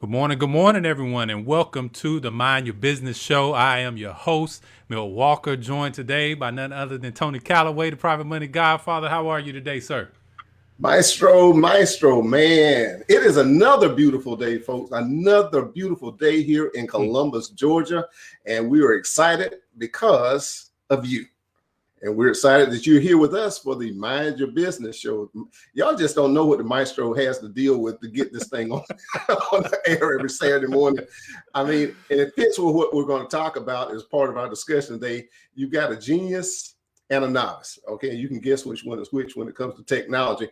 Good morning, everyone, and welcome to the Mind Your Business Show. I am your host, Milt Walker, joined today by none other than Tony Calloway, the Private Money Godfather. How are you today, sir? Maestro, man. It is another beautiful day, folks. Another beautiful day here in Columbus, Georgia. And we are excited because of you. And we're excited that you're here with us for the Mind Your Business Show. Y'all just don't know what the Maestro has to deal with to get this thing on, on the air every Saturday morning. I mean, and it fits with what we're going to talk about as part of our discussion today. You've got a genius and a novice. Okay, you can guess which one is which when it comes to technology.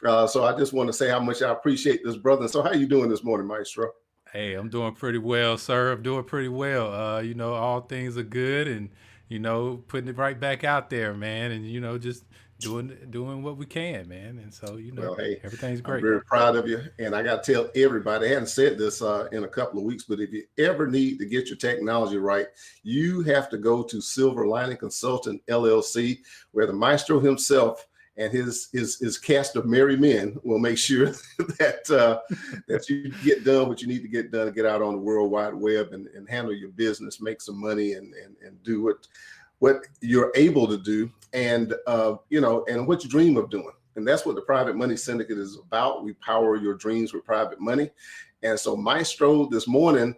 So I just want to say how much I appreciate this, brother. So how you doing this morning, Maestro? Hey, I'm doing pretty well, sir. I'm doing pretty well. All things are good, and putting it right back out there, man, and just doing what we can, man. And so, Well, hey, everything's I'm great. very proud of you. And I got to tell everybody, I hadn't said this in a couple of weeks, but if you ever need to get your technology right, you have to go to Silver Lining Consultant LLC, where the maestro himself and his cast of merry men will make sure that you get done what you need to get done to get out on the World Wide Web and handle your business, make some money, and do what you're able to do, and and what you dream of doing. And that's what the Private Money Syndicate is about. We power your dreams with private money. And so, Maestro, this morning,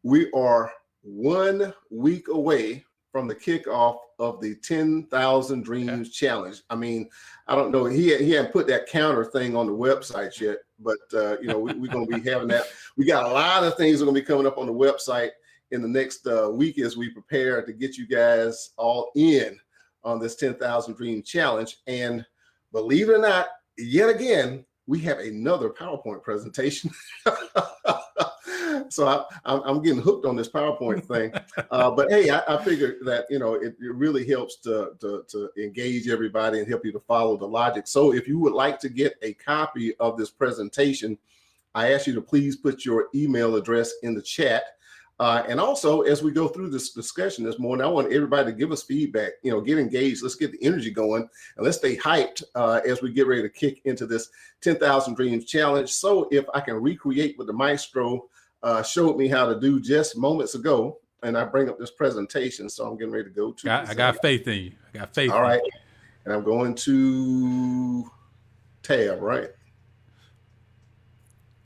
we are 1 week away from the kickoff of the 10,000 Dreams Challenge. I mean, I don't know. He hadn't put that counter thing on the website yet, but we're going to be having that. We got a lot of things that are going to be coming up on the website in the next week as we prepare to get you guys all in on this 10,000 Dream Challenge. And believe it or not, yet again, we have another PowerPoint presentation. So I'm getting hooked on this PowerPoint thing. But hey, I figured that it really helps to engage everybody and help you to follow the logic. So if you would like to get a copy of this presentation, I ask you to please put your email address in the chat. And also, as we go through this discussion this morning, I want everybody to give us feedback, get engaged. Let's get the energy going, and let's stay hyped as we get ready to kick into this 10,000 Dreams Challenge. So if I can recreate what the maestro showed me how to do just moments ago, and I bring up this presentation, so I'm getting ready to go to I got faith in you. I got faith. All right. And I'm going to tab, right?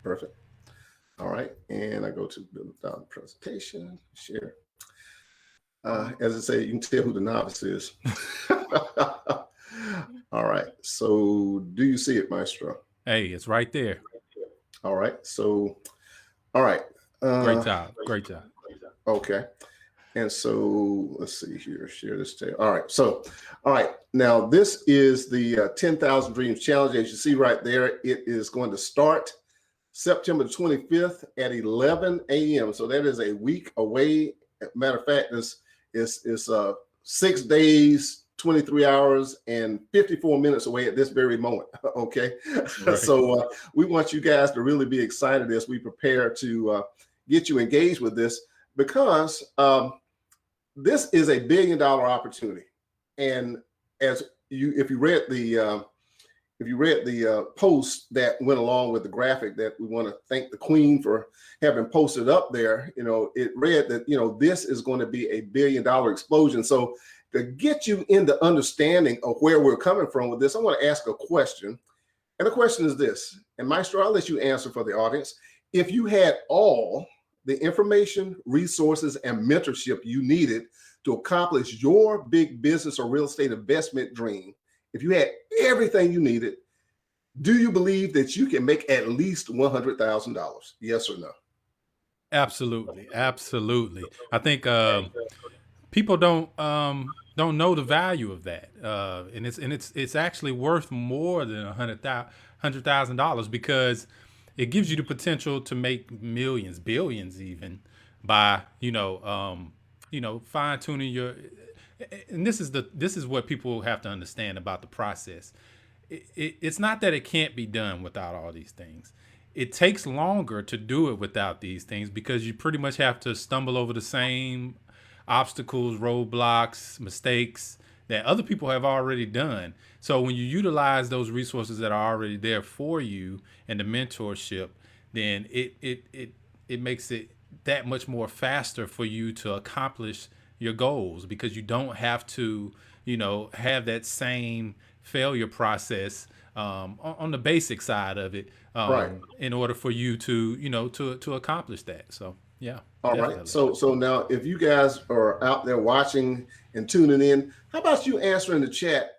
Perfect. All right, and I go to build down presentation, share. As I say, you can tell who the novice is. All right, so do you see it, Maestro? Hey, it's right there. All right, so, all right. Great job. Great job. Okay. And so let's see here, share this tab. All right, so, all right, now this is the 10,000 Dreams Challenge. As you see right there, it is going to start September 25th at 11 a.m. So that is a week away. Matter of fact, it's 6 days, 23 hours, and 54 minutes away at this very moment. Okay. Right. So we want you guys to really be excited as we prepare to get you engaged with this, because this is a $1 billion opportunity. And if you read the post that went along with the graphic that we want to thank the Queen for having posted up there, it read that, this is going to be a $1 billion explosion. So to get you in the understanding of where we're coming from with this, I want to ask a question. And the question is this, and Maestro, I'll let you answer for the audience. If you had all the information, resources, and mentorship you needed to accomplish your big business or real estate investment dream, if you had everything you needed, do you believe that you can make at least $100,000? Yes or no? Absolutely. I think people don't know the value of that, and it's actually worth more than $100,000, because it gives you the potential to make millions, billions, even by fine tuning your. And this is what people have to understand about the process. It's not that it can't be done without all these things. It takes longer to do it without these things, because you pretty much have to stumble over the same obstacles, roadblocks, mistakes that other people have already done. So when you utilize those resources that are already there for you and the mentorship, then it makes it that much more faster for you to accomplish your goals, because you don't have to, have that same failure process on the basic side of it, Right. in order for you to, to accomplish that. So yeah, All right. definitely. So now if you guys are out there watching and tuning in, how about you answer in the chat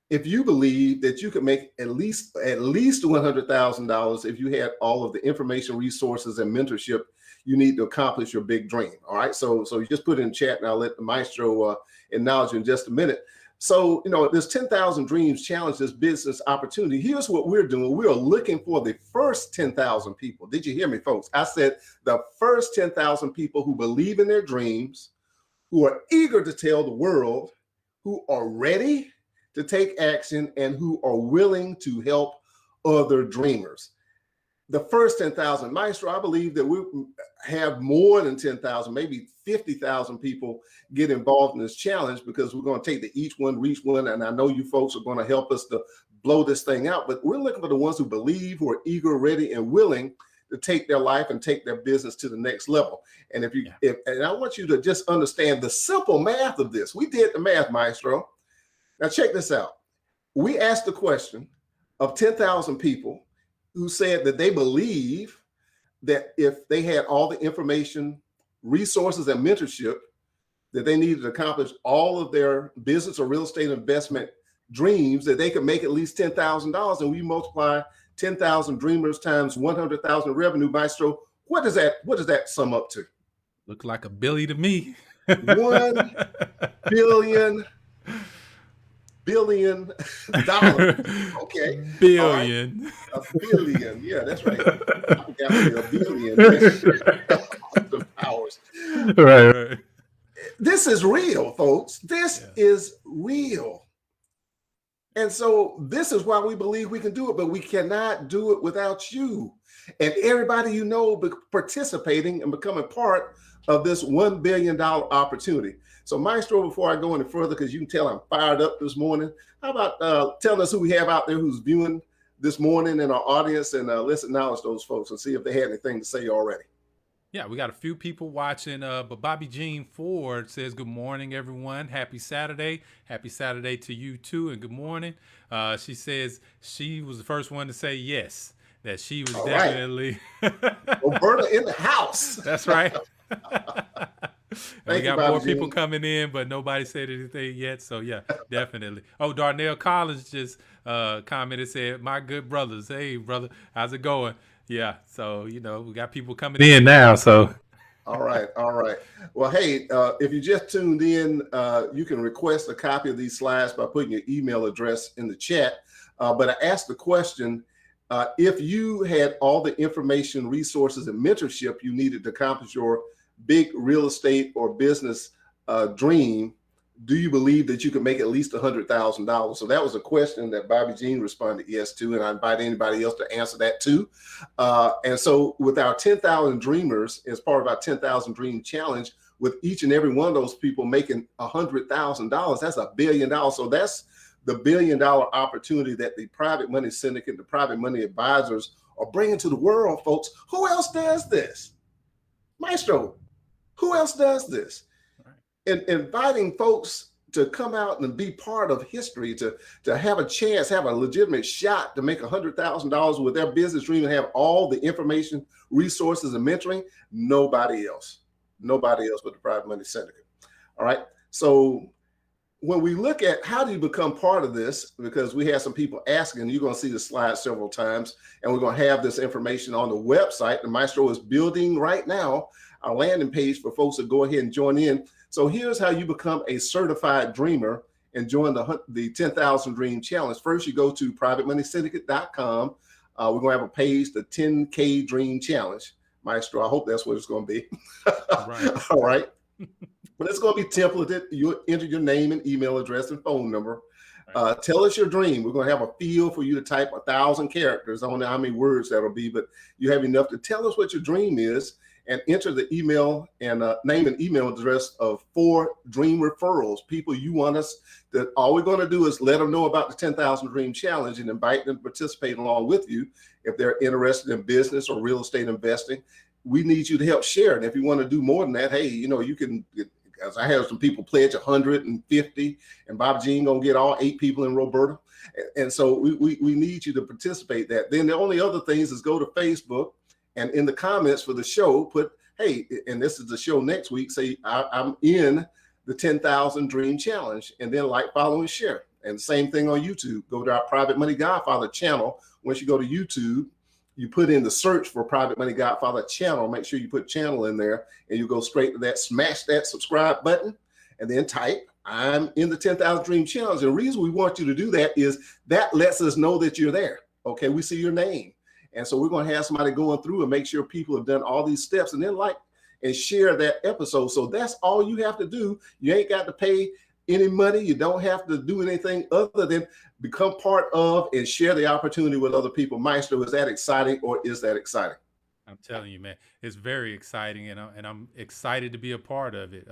if you believe that you could make at least $100,000 if you had all of the information, resources, and mentorship you need to accomplish your big dream. All right. So you just put it in chat, and I'll let the maestro acknowledge you in just a minute. So, this 10,000 Dreams Challenge, this business opportunity. Here's what we're doing. We are looking for the first 10,000 people. Did you hear me, folks? I said the first 10,000 people who believe in their dreams, who are eager to tell the world, who are ready to take action, and who are willing to help other dreamers. The first 10,000. Maestro, I believe that we have more than 10,000, maybe 50,000 people get involved in this challenge, because we're going to take the each one, reach one. And I know you folks are going to help us to blow this thing out, but we're looking for the ones who believe, who are eager, ready, and willing to take their life and take their business to the next level. And and I want you to just understand the simple math of this. We did the math, Maestro. Now check this out. We asked the question of 10,000 people who said that they believe that if they had all the information, resources, and mentorship that they needed to accomplish all of their business or real estate investment dreams, that they could make at least $10,000. And we multiply 10,000 dreamers times 100,000 revenue. Maestro, what does that sum up to? Look like $1 billion to me. $1 billion. Okay. Billion. Right. A billion. Yeah, that's right. I forgot a billion. The powers. Right. This is real, folks. This is real. And so this is why we believe we can do it, but we cannot do it without you and everybody participating and becoming part of this $1 billion opportunity. So Maestro, before I go any further, because you can tell I'm fired up this morning, how about telling us who we have out there who's viewing this morning in our audience, and let's acknowledge those folks and see if they had anything to say already. Yeah, we got a few people watching, but Bobby Jean Ford says, good morning, everyone. Happy Saturday. Happy Saturday to you too, and good morning. She says she was the first one to say yes, that she was definitely. Roberta in the house. That's right. We got more people Jean. coming in, but nobody said anything yet. So yeah, definitely. Oh, Darnell Collins just commented, said, my good brothers. Hey, brother, how's it going? Yeah. So, we got people coming in now. So. All right. Well, hey, if you just tuned in, you can request a copy of these slides by putting your email address in the chat. But I asked the question, if you had all the information, resources, and mentorship you needed to accomplish your big real estate or business dream, do you believe that you could make at least $100,000? So that was a question that Bobby Jean responded yes to, and I invite anybody else to answer that too. And so with our 10,000 dreamers, as part of our 10,000 Dream Challenge, with each and every one of those people making $100,000, that's $1 billion. So that's the $1 billion opportunity that the Private Money Syndicate, the Private Money Advisors are bringing to the world, folks. Who else does this? Maestro, who else does this? And inviting folks to come out and be part of history, to have a chance, have a legitimate shot to make $100,000 with their business dream and have all the information, resources, and mentoring. Nobody else but the Private Money Syndicate. All right. So when we look at how do you become part of this, because we have some people asking, you're going to see the slide several times, and we're going to have this information on the website. The Maestro is building right now a landing page for folks to go ahead and join in. So here's how you become a certified dreamer and join the 10,000 Dream Challenge. First, you go to privatemoneysyndicate.com. We're going to have a page, the 10K Dream Challenge. Maestro, I hope that's what it's going to be. Right. All right. But it's going to be templated. You'll enter your name and email address and phone number. Tell us your dream. We're going to have a field for you to type 1,000 characters. I don't know how many words that'll be, but you have enough to tell us what your dream is, and enter the email and name and email address of 4 dream referrals, people you want us to. All we're going to do is let them know about the 10,000 Dream Challenge and invite them to participate along with you if they're interested in business or real estate investing. we need you to help share. And if you want to do more than that, hey, you can, as I have some people pledge 150, and Bob Jean gonna get all 8 people in Roberta. And so we need you to participate that. Then the only other things is go to Facebook and in the comments for the show, put, hey, and this is the show next week, say I'm in the 10,000 Dream Challenge, and then like, follow, and share. And same thing on YouTube. Go to our Private Money Godfather channel. Once you go to YouTube, you put in the search for Private Money Godfather channel. Make sure you put channel in there, and you go straight to that, smash that subscribe button, and then type, I'm in the 10,000 Dream Challenge. And the reason we want you to do that is that lets us know that you're there. Okay, we see your name. And so we're going to have somebody going through and make sure people have done all these steps, and then like and share that episode. So that's all you have to do. You ain't got to pay any money. You don't have to do anything other than become part of and share the opportunity with other people. Maestro, is that exciting, or is that exciting? I'm telling you, man, it's very exciting, and I'm excited to be a part of it.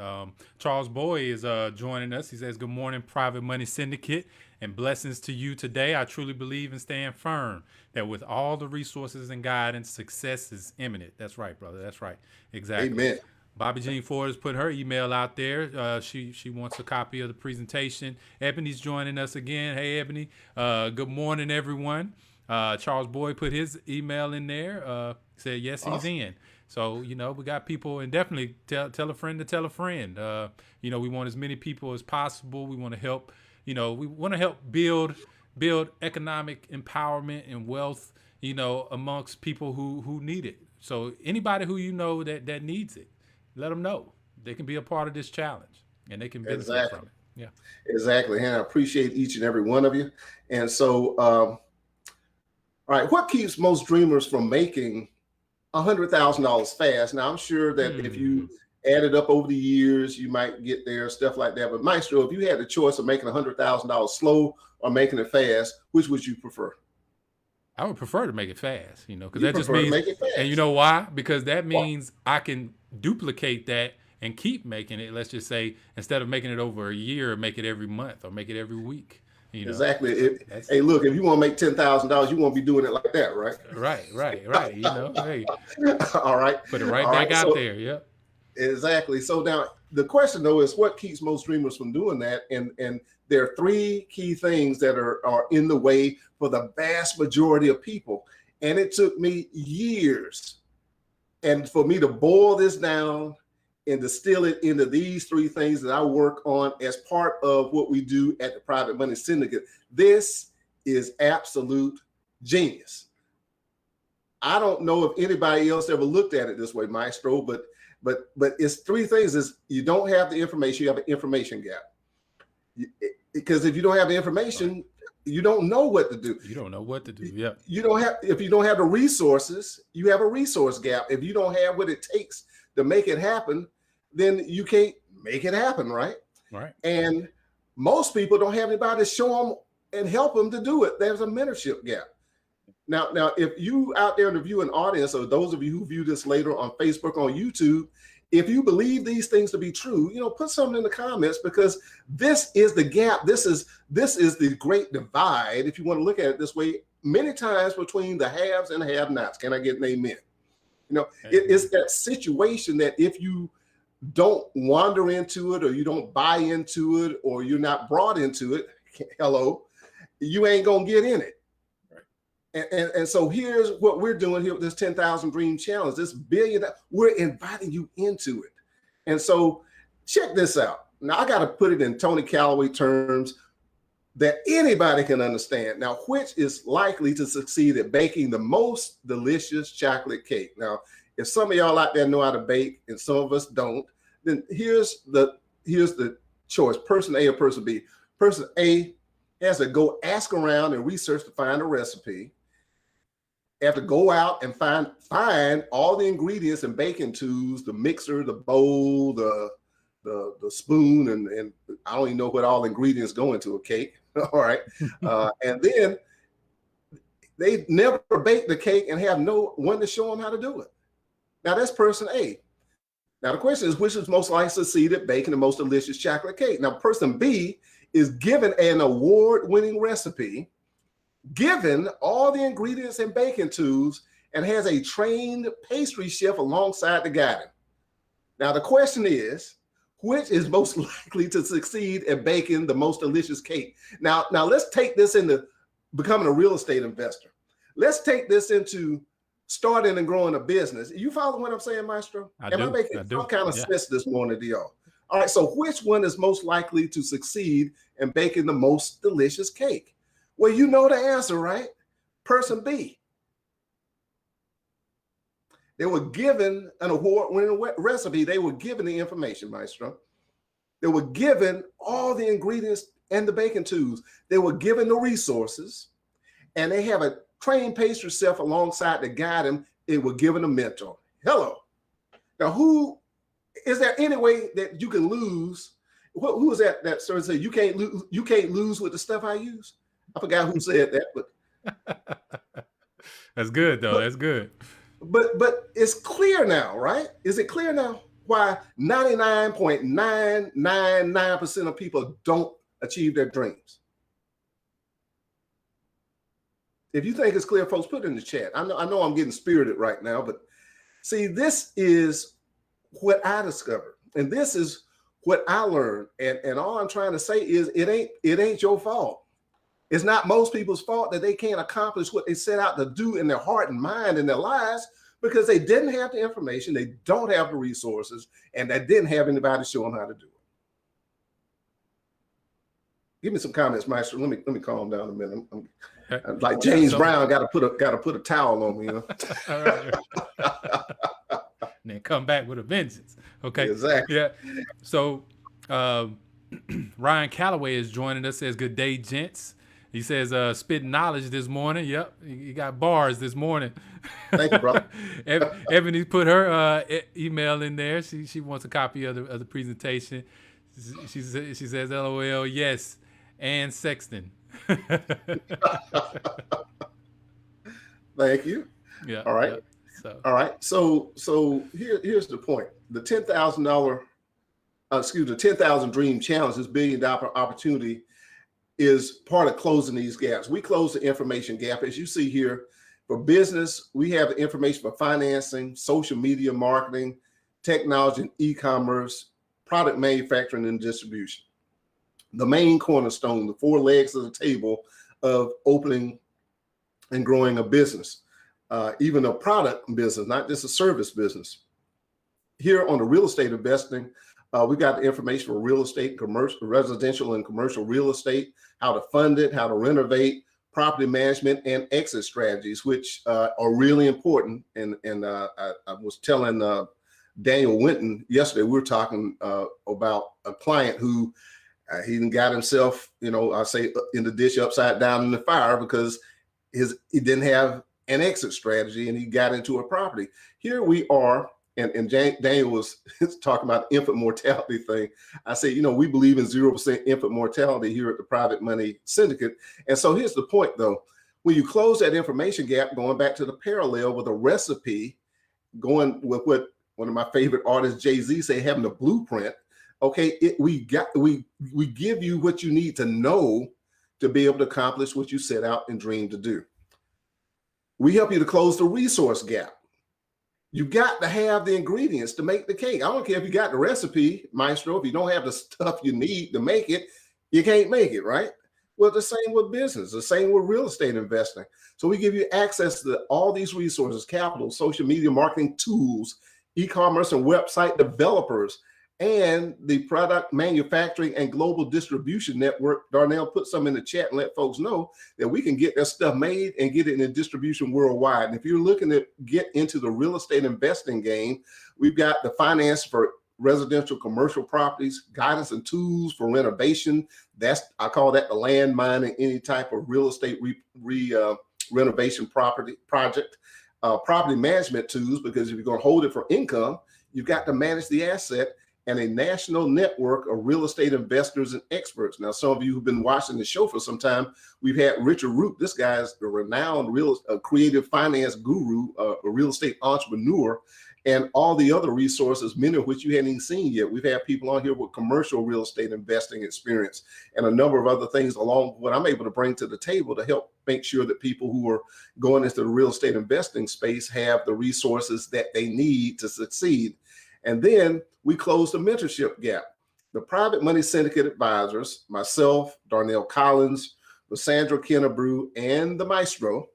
Charles Boy is joining us. He says, good morning, Private Money Syndicate, and blessings to you today. I truly believe and stand firm that with all the resources and guidance, success is imminent. That's right, brother. That's right. Exactly. Amen. Bobby Jean Ford has put her email out there. She wants a copy of the presentation. Ebony's joining us again. Hey, Ebony. Good morning, everyone. Charles Boyd put his email in there. Said yes, he's in. So we got people, and definitely tell a friend to tell a friend. We want as many people as possible. We want to help. We want to help build economic empowerment and wealth. Amongst people who need it. So anybody who that needs it, let them know they can be a part of this challenge, and they can benefit from it. Yeah, exactly. And I appreciate each and every one of you. And so, all right, what keeps most dreamers from making $100,000 fast? Now, I'm sure that if you add it up over the years, you might get there, stuff like that. But Maestro, if you had the choice of making $100,000 slow or making it fast, which would you prefer? I would prefer to make it fast, because that just means, and you know why? Because that means I can duplicate that and keep making it. Let's just say, instead of making it over a year, make it every month or make it every week. Exactly. Hey, look, if you want to make $10,000, you won't be doing it like that, right? Right. Hey. All right. Put it back out there. Yep. Exactly. So now the question though is, what keeps most dreamers from doing that? And there are 3 key things that are in the way for the vast majority of people. And it took me years and for me to boil this down and distill it into these 3 things that I work on as part of what we do at the Private Money Syndicate. This is absolute genius. I don't know if anybody else ever looked at it this way, Maestro, but it's 3 things. Is you don't have the information, you have an information gap. Because if you don't have the information, you don't know what to do. You don't know what to do. Yeah. If you don't have the resources, you have a resource gap. If you don't have what it takes to make it happen, then you can't make it happen, right? Right. And most people don't have anybody to show them and help them to do it. There's a mentorship gap. Now, if you out there in the viewing audience, or those of you who view this later on Facebook, on YouTube, if you believe these things to be true, put something in the comments, because this is the gap. This is the great divide, if you want to look at it this way, many times between the haves and the have-nots. Can I get an amen? It's that situation that if you don't wander into it, or you don't buy into it, or you're not brought into it, you ain't gonna get in it. And so here's what we're doing here with this 10,000 Dream Challenge, this billion, we're inviting you into it. And so check this out. Now I got to put it in Tony Calloway terms that anybody can understand. Now, which is likely to succeed at baking the most delicious chocolate cake? Now, if some of y'all out there know how to bake and some of us don't, then here's the choice, person A or person B. Person A has to go ask around and research to find a recipe. Have to go out and find all the ingredients and baking tools, the mixer, the bowl, the spoon, and I don't even know what all ingredients go into a cake. All right. And then they never bake the cake and have no one to show them how to do it. Now that's person A. Now the question is, which is most likely to succeed at baking the most delicious chocolate cake? Now person B is given an award-winning recipe, given all the ingredients and baking tools, and has a trained pastry chef alongside to guide him. Now, the question is, which is most likely to succeed at baking the most delicious cake? Now let's take this into becoming a real estate investor. Let's take this into starting and growing a business. You follow what I'm saying, Maestro? Am I making some kind of sense this morning to y'all? All right, so which one is most likely to succeed in baking the most delicious cake? Well, you know the answer, right? Person B. They were given an award-winning recipe. They were given the information, Maestro. They were given all the ingredients and the baking tools. They were given the resources, and they have a trained pastry chef alongside to guide them. They were given a mentor. Hello. Now, who is there any way that you can lose? Who was that sort of said you can't lose with the stuff I use? I forgot who said that, but that's good though. That's good. But it's clear now, right? Is it clear now why 99.999% of people don't achieve their dreams? If you think it's clear, folks, put it in the chat. I know I'm getting spirited right now, but see, this is what I discovered, and this is what I learned. And all I'm trying to say is it ain't your fault. It's not most people's fault that they can't accomplish what they set out to do in their heart and mind and their lives because they didn't have the information, they don't have the resources, and they didn't have anybody to show them how to do it. Give me some comments, Maestro. Let me calm down a minute. I'm like James Brown, got to put a towel on me. You know? All right. And then come back with a vengeance. Okay. Exactly. Yeah. So Ryan Calloway is joining us. Says, good day, gents. He says, spitting knowledge this morning. Yep. You got bars this morning. Thank you, brother. Ebony put her email in there. She wants a copy of the presentation. She says, LOL, yes. And Sexton. Thank you. Yeah. All right. Yeah. All right. So here's the point. The the 10,000 Dream Challenge, this $1 billion opportunity, is part of closing these gaps. We close the information gap. As you see here, for business, we have the information for financing, social media marketing, technology and e-commerce, product manufacturing and distribution. The main cornerstone, the 4 legs of the table of opening and growing a business, even a product business, not just a service business. Here on the real estate investing, we got the information for real estate, commercial, residential and commercial real estate, how to fund it, how to renovate, property management, and exit strategies, which are really important. And I was telling Daniel Winton yesterday, we were talking about a client who he got himself, I say in the dish upside down in the fire because he didn't have an exit strategy and he got into a property. Here we are. And Daniel was talking about the infant mortality thing. I say, we believe in 0% infant mortality here at the Private Money Syndicate. And so here's the point, though. When you close that information gap, going back to the parallel with a recipe, going with what one of my favorite artists, Jay-Z, say, having a blueprint. Okay, we give you what you need to know to be able to accomplish what you set out and dream to do. We help you to close the resource gap. You got to have the ingredients to make the cake. I don't care if you got the recipe, Maestro. If you don't have the stuff you need to make it, you can't make it, right? Well, the same with business, the same with real estate investing. So we give you access to all these resources, capital, social media marketing tools, e-commerce and website developers, and the product manufacturing and global distribution network. Darnell put some in the chat and let folks know that we can get that stuff made and get it in distribution worldwide. And if you're looking to get into the real estate investing game, we've got the finance for residential commercial properties, guidance and tools for renovation. I call that the landmine in any type of real estate renovation project. Property management tools, because if you're going to hold it for income, you've got to manage the asset, and a national network of real estate investors and experts. Now, some of you who've been watching the show for some time, we've had Richard Root. This guy's a renowned creative finance guru, a real estate entrepreneur. and all the other resources, many of which you hadn't even seen yet. We've had people on here with commercial real estate investing experience and a number of other things along what I'm able to bring to the table to help make sure that people who are going into the real estate investing space have the resources that they need to succeed. And then we close the mentorship gap. The Private Money Syndicate advisors, myself, Darnell Collins, Lysandra Kennebrew, and the Maestro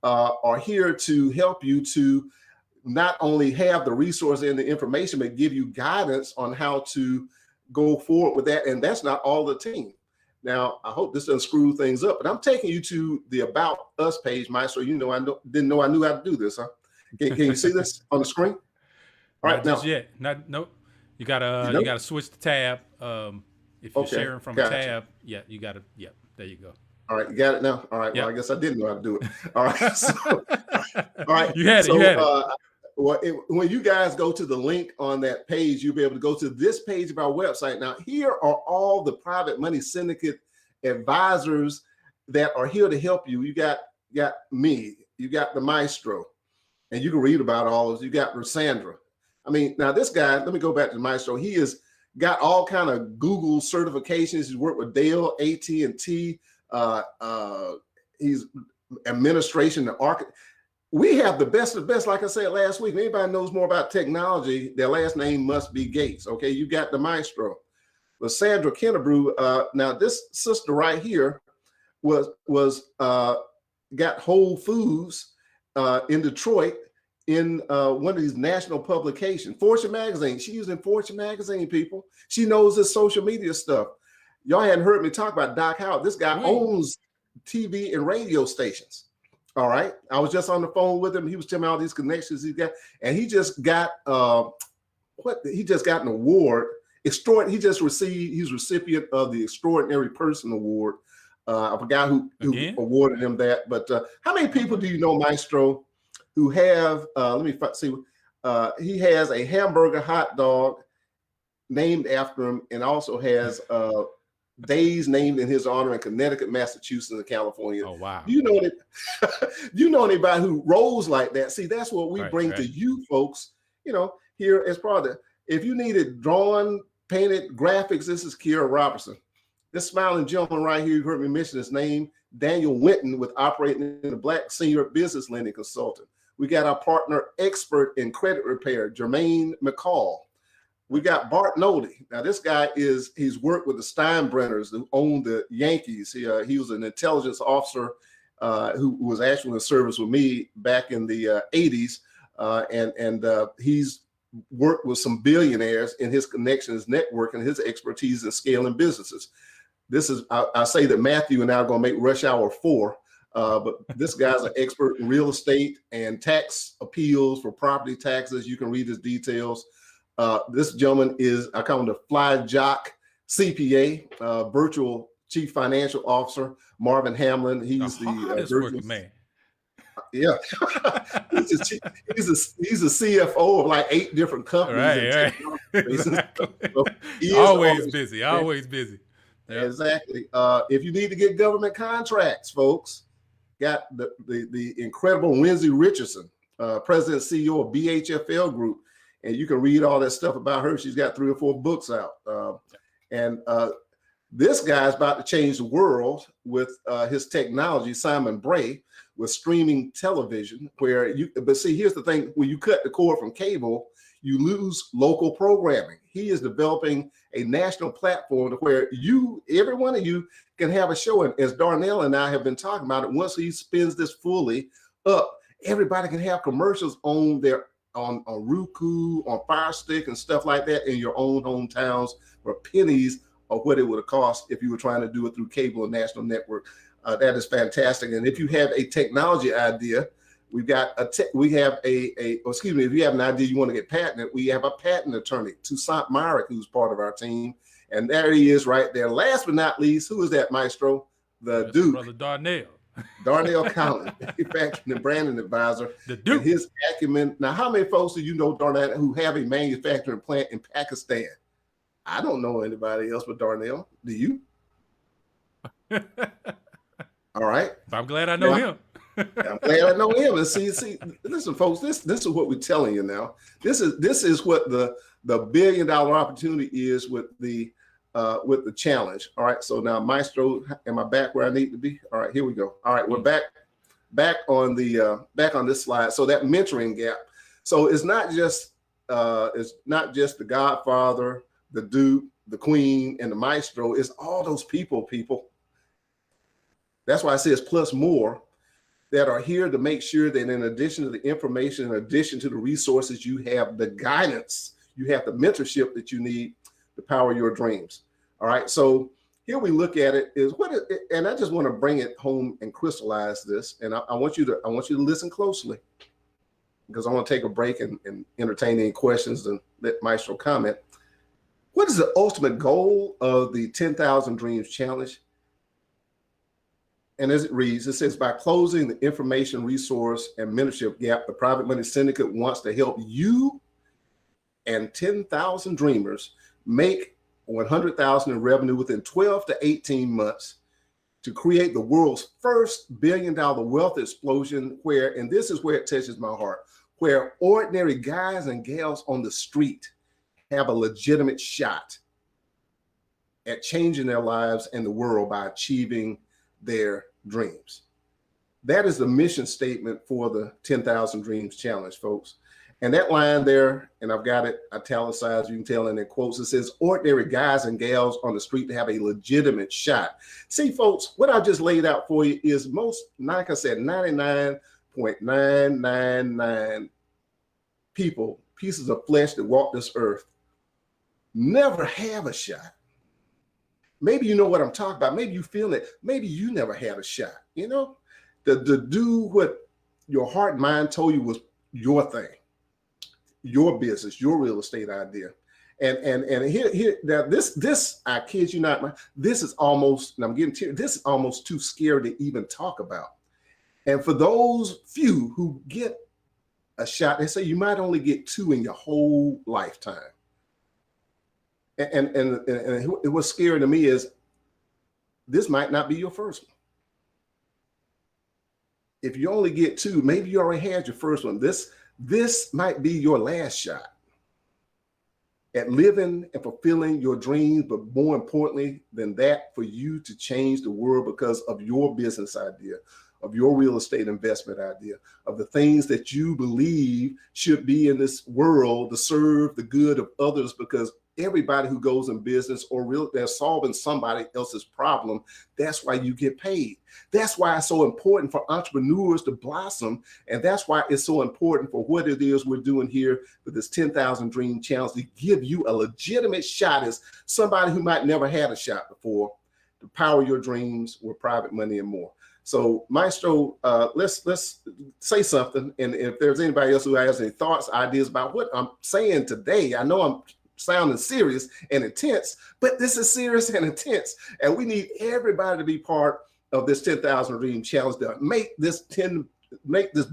are here to help you to not only have the resource and the information, but give you guidance on how to go forward with that. And that's not all the team. Now, I hope this doesn't screw things up, but I'm taking you to the About Us page, Maestro. You know, didn't know I knew how to do this, huh? Can you see this on the screen? All right, just yet. Nope. You gotta switch the tab. If you're sharing from a tab, yeah, you gotta. Yep, there you go. All right, you got it now. All right. Well, I guess I didn't know how to do it. All right. So, all right. You had it. When you guys go to the link on that page, you'll be able to go to this page of our website. Now, here are all the Private Money Syndicate advisors that are here to help you. You got me. You got the Maestro, and you can read about all of us. You got Lysandra. I mean, now this guy. Let me go back to the Maestro. He has got all kind of Google certifications. He's worked with Dell, AT&T. He's administration and architect. We have the best of the best. Like I said last week, anybody knows more about technology, their last name must be Gates. Okay, you got the Maestro. Lysandra Kennebrew. Now this sister right here got Whole Foods in Detroit in one of these national publications, Fortune magazine. She's using Fortune magazine, people. She knows this social media stuff. Y'all hadn't heard me talk about Doc Howard. This guy owns TV and radio stations. All right. I was just on the phone with him. He was telling me all these connections he's got. And he just got he just got an award. He's recipient of the Extraordinary Person Award. I forgot who awarded him that. But how many people do you know, Maestro, who have let me see. He has a hamburger hot dog named after him, and also has days named in his honor in Connecticut, Massachusetts, and California. Oh, wow. Do you know it? Do you know anybody who rolls like that? See, that's what we bring to you folks, you know, here as part of it. If you needed drawn, painted graphics, this is Kiera Robertson. This smiling gentleman right here, you heard me mention his name, Daniel Winton, with operating in the Black Senior Business Lending Consultant. We got our partner expert in credit repair, Jermaine McCall. We got Bart Nolde. Now, this guy he's worked with the Steinbrenners who owned the Yankees. He was an intelligence officer who was actually in service with me back in the 80s. And he's worked with some billionaires in his connections, network, and his expertise in scaling businesses. I say that Matthew and I are going to make Rush Hour 4. But this guy's an expert in real estate and tax appeals for property taxes. You can read his details. This gentleman I call him the Fly Jock CPA, virtual chief financial officer, Marvin Hamlin. He's the virtual man. Yeah, he's a CFO of like 8 different companies. Right. Exactly. So always busy. Yep. Exactly. If you need to get government contracts, folks, got the incredible Lindsay Richardson, president and CEO of BHFL Group. And you can read all that stuff about her. She's got 3 or 4 books out. This guy's about to change the world with his technology, Simon Bray, with streaming television, but see, here's the thing. When you cut the cord from cable, you lose local programming. He is developing a national platform where every one of you can have a show. And as Darnell and I have been talking about it, once he spins this fully up, everybody can have commercials on Roku, on Fire Stick and stuff like that in your own hometowns for pennies of what it would have cost if you were trying to do it through cable and national network. That is fantastic. And if you have a technology idea, if you have an idea you want to get patented, we have a patent attorney, Toussaint Myrick, who's part of our team. And there he is right there. Last but not least, who is that, Maestro? The Duke. Brother Darnell. Darnell Collins, manufacturing and branding advisor. The Duke. And his acumen. Now, how many folks do you know, Darnell, who have a manufacturing plant in Pakistan? I don't know anybody else but Darnell. Do you? All right. I'm glad I know him. I'm glad I know him. And see, listen, folks, this is what we're telling you now. This is what the $1 billion opportunity is with the challenge. All right. So now, Maestro, am I back where I need to be? All right, here we go. All right, we're back on this slide. So that mentoring gap. So it's not just the Godfather, the Duke, the Queen, and the Maestro. It's all those people. That's why I say it's plus more that are here to make sure that in addition to the information, in addition to the resources, you have the guidance, you have the mentorship that you need to power your dreams. All right. So here we look at it and I just want to bring it home and crystallize this. And I want you to listen closely, because I want to take a break and entertain any questions and let Maestro comment. What is the ultimate goal of the 10,000 Dreams Challenge? And as it reads, it says, by closing the information resource and mentorship gap, the Private Money Syndicate wants to help you and 10,000 dreamers make 100,000 in revenue within 12 to 18 months to create the world's first $1 billion wealth explosion where, and this is where it touches my heart, where ordinary guys and gals on the street have a legitimate shot at changing their lives and the world by achieving their dreams. That is the mission statement for the 10,000 Dreams Challenge, folks. And that line there, and I've got it italicized, you can tell in the quotes, it says, ordinary guys and gals on the street to have a legitimate shot. See, folks, what I just laid out for you is most, like I said, 99.999 people, pieces of flesh that walk this earth, never have a shot. Maybe you know what I'm talking about. Maybe you feel it. Maybe you never had a shot, to do what your heart and mind told you was your thing, your business, your real estate idea. And here now this I kid you not, this is almost, and I'm getting tears, this is almost too scary to even talk about. And for those few who get a shot, they say you might only get 2 in your whole lifetime. And what's scary to me is this might not be your first one. If you only get 2, maybe you already had your first one. This might be your last shot at living and fulfilling your dreams, but more importantly than that, for you to change the world because of your business idea, of your real estate investment idea, of the things that you believe should be in this world to serve the good of others, because everybody who goes in business they're solving somebody else's problem. That's why you get paid. That's why it's so important for entrepreneurs to blossom. And that's why it's so important for what it is we're doing here with this 10,000 Dream Challenge, to give you a legitimate shot as somebody who might never had a shot before, to power your dreams with private money and more. So Maestro, let's say something. And if there's anybody else who has any thoughts, ideas about what I'm saying today, I know I'm sounding serious and intense, but this is serious and intense. And we need everybody to be part of this 10,000 Dream Challenge to make this $1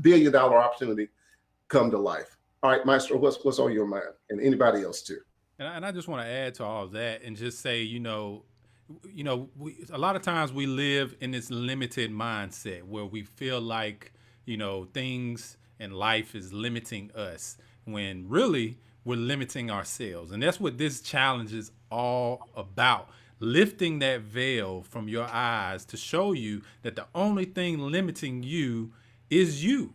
billion opportunity come to life. All right, Maestro, what's on your mind, and anybody else too? And I just want to add to all of that and just say, a lot of times we live in this limited mindset where we feel like, things in life is limiting us, when really we're limiting ourselves. And that's what this challenge is all about. Lifting that veil from your eyes to show you that the only thing limiting you is you.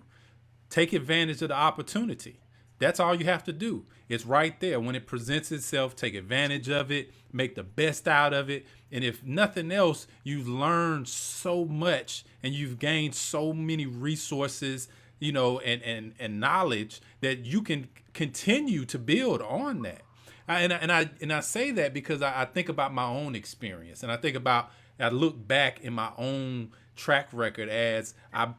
Take advantage of the opportunity. That's all you have to do. It's right there. When it presents itself, take advantage of it, make the best out of it. And if nothing else, you've learned so much and you've gained so many resources, and knowledge that you can continue to build on that. And I say that because I think about my own experience, and I look back in my own track record as I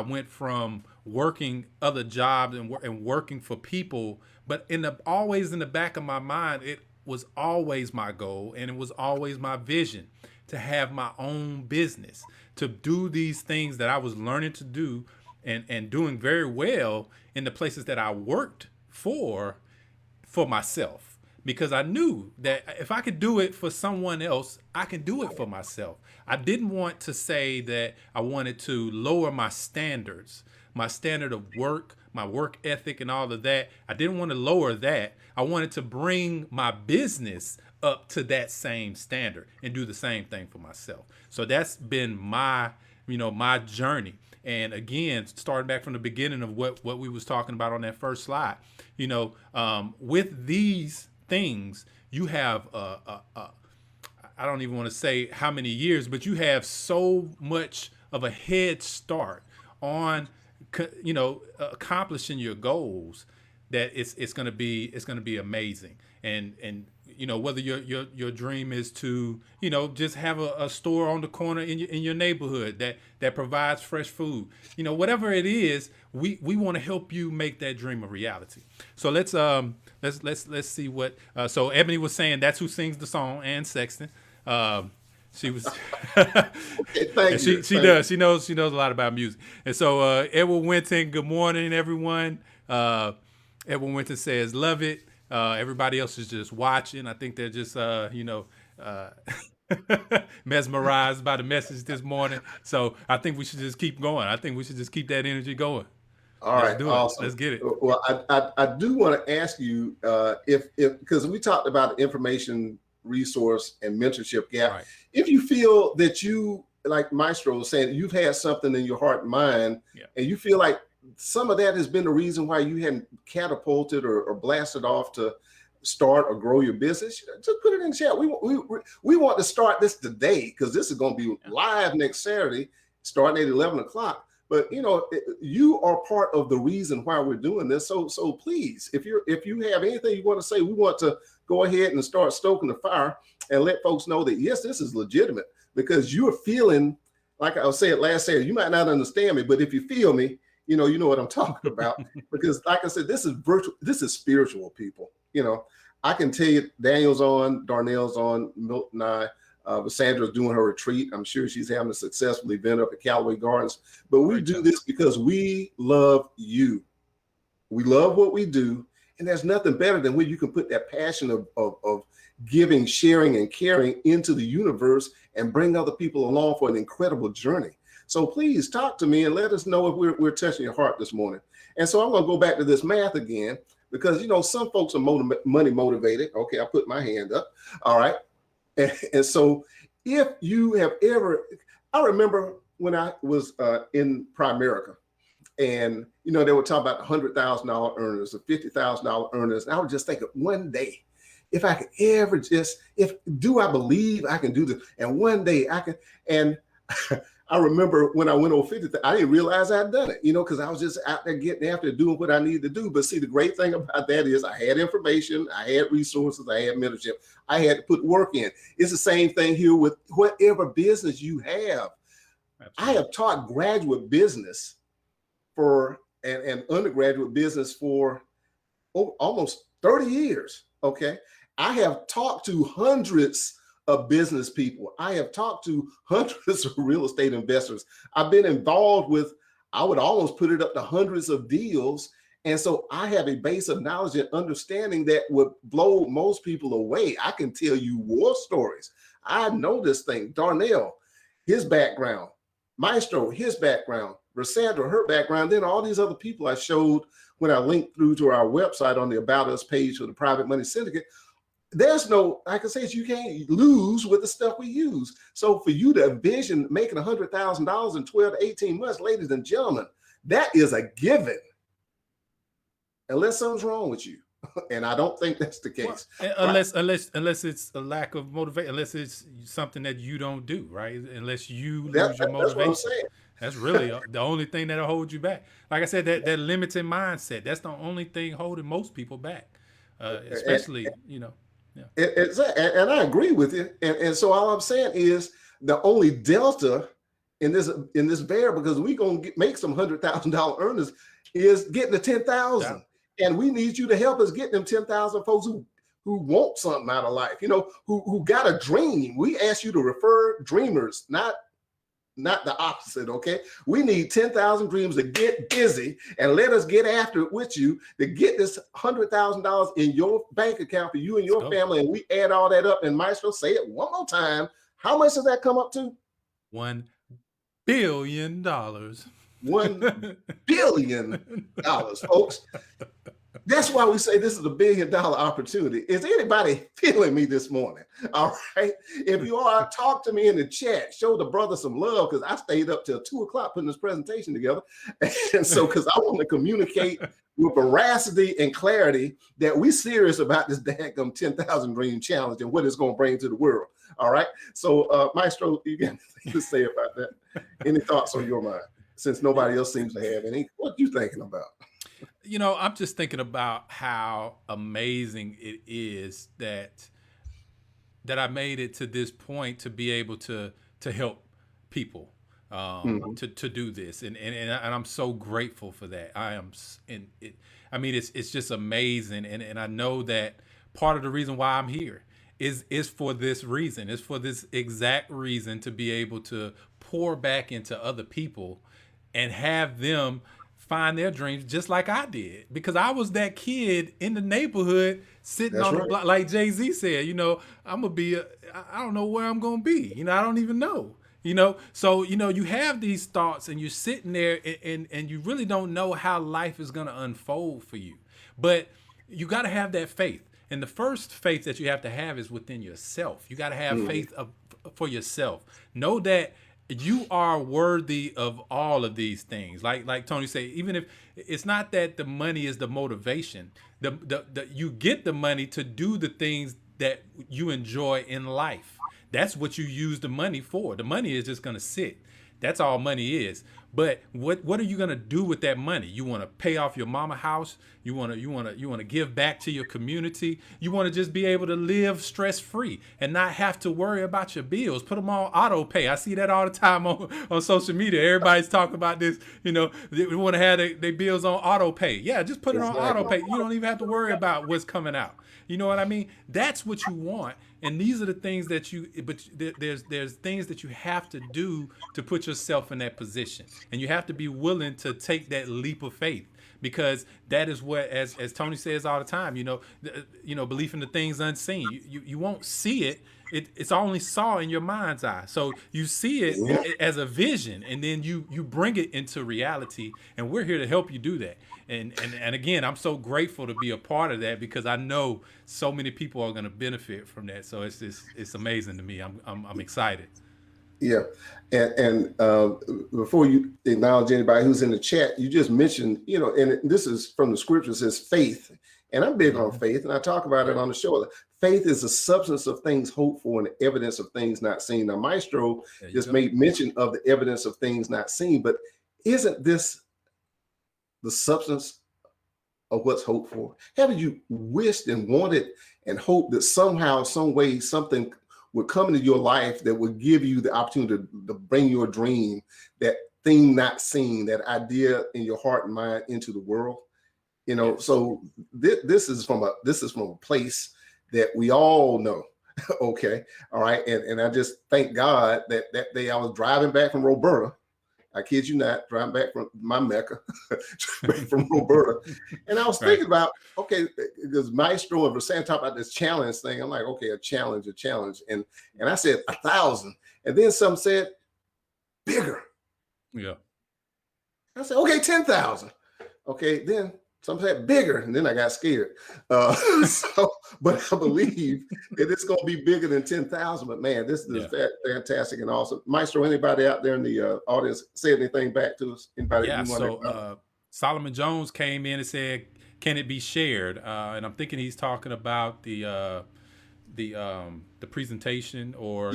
went from working other jobs and working for people, but always in the back of my mind, it was always my goal and it was always my vision to have my own business, to do these things that I was learning to do and doing very well in the places that I worked for myself. because I knew that if I could do it for someone else, I can do it for myself. I didn't want to say that I wanted to lower my standards, my standard of work, my work ethic, and all of that. I didn't want to lower that. I wanted to bring my business up to that same standard and do the same thing for myself. So that's been my, my journey. And again, starting back from the beginning of what we was talking about on that first slide, with these things, you have I don't even want to say how many years, but you have so much of a head start on, accomplishing your goals, that it's going to be amazing. And whether your dream is to just have a store on the corner in your neighborhood that provides fresh food, whatever it is, we want to help you make that dream a reality. So let's see what so Ebony was saying. That's who sings the song, Ann Sexton. She was Okay, she does. She knows a lot about music. And so Edward Winton, good morning, everyone. Edward Winton says, love it. Everybody else is just watching. I think they're just mesmerized by the message this morning. So I think we should just keep going. I think we should just keep that energy going. All right, awesome. Let's get it. Well, I do want to ask you if because we talked about information resource and mentorship gap. Right. If you feel that you, like Maestro was saying, you've had something in your heart and mind, and you feel like some of that has been the reason why you hadn't catapulted or blasted off to start or grow your business, just put it in the chat. We want to start this today, because this is going to be live next Saturday, starting at 11 o'clock. But you are part of the reason why we're doing this. So please, if you have anything you want to say, we want to go ahead and start stoking the fire and let folks know that yes, this is legitimate, because you're feeling, like I was saying last Saturday, you might not understand me, but if you feel me, you know what I'm talking about. Because like I said, this is virtual, this is spiritual, people. I can tell you, Daniel's on, Darnell's on, Milt and I, Sandra's doing her retreat. I'm sure she's having a successful event up at Calloway Gardens. But we do this because we love you. We love what we do. And there's nothing better than when you can put that passion of giving, sharing, and caring into the universe and bring other people along for an incredible journey. So please talk to me and let us know if we're touching your heart this morning. And so I'm going to go back to this math again, because, some folks are money motivated. Okay, I put my hand up. All right. And so if you have ever, I remember when I was in Primerica, and, they were talking about $100,000 earners or $50,000 earners. And I was just thinking, one day, if I could ever do I believe I can do this? And one day I can, and I remember when I went over 50, I didn't realize I'd done it, because I was just out there getting after doing what I needed to do. But see, the great thing about that is I had information, I had resources, I had mentorship, I had to put work in. It's the same thing here with whatever business you have. Absolutely. I have taught graduate business and undergraduate business for almost 30 years. Okay. I have talked to hundreds of business people. I have talked to hundreds of real estate investors. I've been involved with, I would almost put it up to hundreds of deals. And so I have a base of knowledge and understanding that would blow most people away. I can tell you war stories. I know this thing. Darnell, his background, Maestro, his background, Rosandra, her background, then all these other people I showed when I linked through to our website on the About Us page for the Private Money Syndicate. There's no, like I say, you can't lose with the stuff we use. So for you to envision making $100,000 in 12 to 18 months, ladies and gentlemen, that is a given. Unless something's wrong with you. And I don't think that's the case. Well, unless it's a lack of motivation, unless it's something that you don't do, right? Unless you lose your motivation. That's what I'm saying. That's really the only thing that'll hold you back. Like I said, that limited mindset, that's the only thing holding most people back. Especially, Yeah. And I agree with you. And so all I'm saying is the only delta in this bear, because we're going to make some $100,000 earners, is getting to 10,000. Yeah. And we need you to help us get them 10,000 folks who want something out of life, who got a dream. We ask you to refer dreamers, not not the opposite. Okay, we need 10,000 dreams to get busy and let us get after it with you to get this $100,000 in your bank account for you and your family. And we add all that up. And Maestro, say it one more time. How much does that come up to? $1 billion. $1 billion, folks. That's why we say this is a $1 billion opportunity. Is anybody feeling me this morning? All right. If you are, talk to me in the chat. Show the brother some love, because I stayed up till 2 o'clock putting this presentation together. And so, because I want to communicate with veracity and clarity that we serious about this daggum 10,000 Dream Challenge and what it's going to bring to the world. All right. So, Maestro, you got anything to say about that? Any thoughts on your mind? Since nobody else seems to have any, what you thinking about? You know, I'm just thinking about how amazing it is that I made it to this point to be able to help people to do this, and I'm so grateful for that. I am, and I mean, it's just amazing, and I know that part of the reason why I'm here is for this reason. It's for this exact reason, to be able to pour back into other people and have them find their dreams just like I did, because I was that kid in the neighborhood sitting on the block, like Jay-Z said, you know, I'm gonna be I don't know where I'm gonna be, you know, I don't even know, you know. So, you know, you have these thoughts and you're sitting there and you really don't know how life is gonna unfold for you, but you got to have that faith. And the first faith that you have to have is within yourself. You got to have faith for yourself. Know that you are worthy of all of these things. Like Tony said, even if it's not that the money is the motivation, you get the money to do the things that you enjoy in life. That's what you use the money for. The money is just going to sit. That's all money is. But what are you going to do with that money? You want to pay off your mama house? You want to give back to your community? You want to just be able to live stress free and not have to worry about your bills? Put them on auto pay. I see that all the time on social media. Everybody's talking about this. You know, they want to have their bills on auto pay. Yeah, just put it on auto pay. You don't even have to worry about what's coming out. You know what I mean? That's what you want. And these are the things that there's things that you have to do to put yourself in that position. And you have to be willing to take that leap of faith, because that is what, as Tony says all the time, you know, belief in the things unseen. You won't see it. It's only saw in your mind's eye. So you see it as a vision, and then you bring it into reality. And we're here to help you do that. And again, I'm so grateful to be a part of that, because I know so many people are going to benefit from that. So it's amazing to me. I'm excited. Yeah. And before you acknowledge anybody who's in the chat, you just mentioned, you know, and this is from the scripture, it says faith. And I'm big on faith, and I talk about it on the show. Faith is the substance of things hoped for and the evidence of things not seen. Now, Maestro just made mention of the evidence of things not seen, but isn't this the substance of what's hoped for? Haven't you wished and wanted and hoped that somehow, some way, something would come into your life that would give you the opportunity to bring your dream, that thing not seen, that idea in your heart and mind into the world? You know, so this is from a place that we all know. Okay. All right. And I just thank God that day I was driving back from Roberta. I kid you not, driving back from my Mecca, from Roberta. And I was thinking about, okay, because Maestro and Versan talk about this challenge thing. I'm like, okay, a challenge. And I said 1,000. And then some said bigger. Yeah. I said, okay, 10,000. Okay, then some said bigger, and then I got scared. But I believe that it's going to be bigger than 10,000. But man, this is fantastic and awesome. Maestro, anybody out there in the audience say anything back to us? Anybody? Yeah. So Solomon Jones came in and said, "Can it be shared?" And I'm thinking he's talking about the presentation or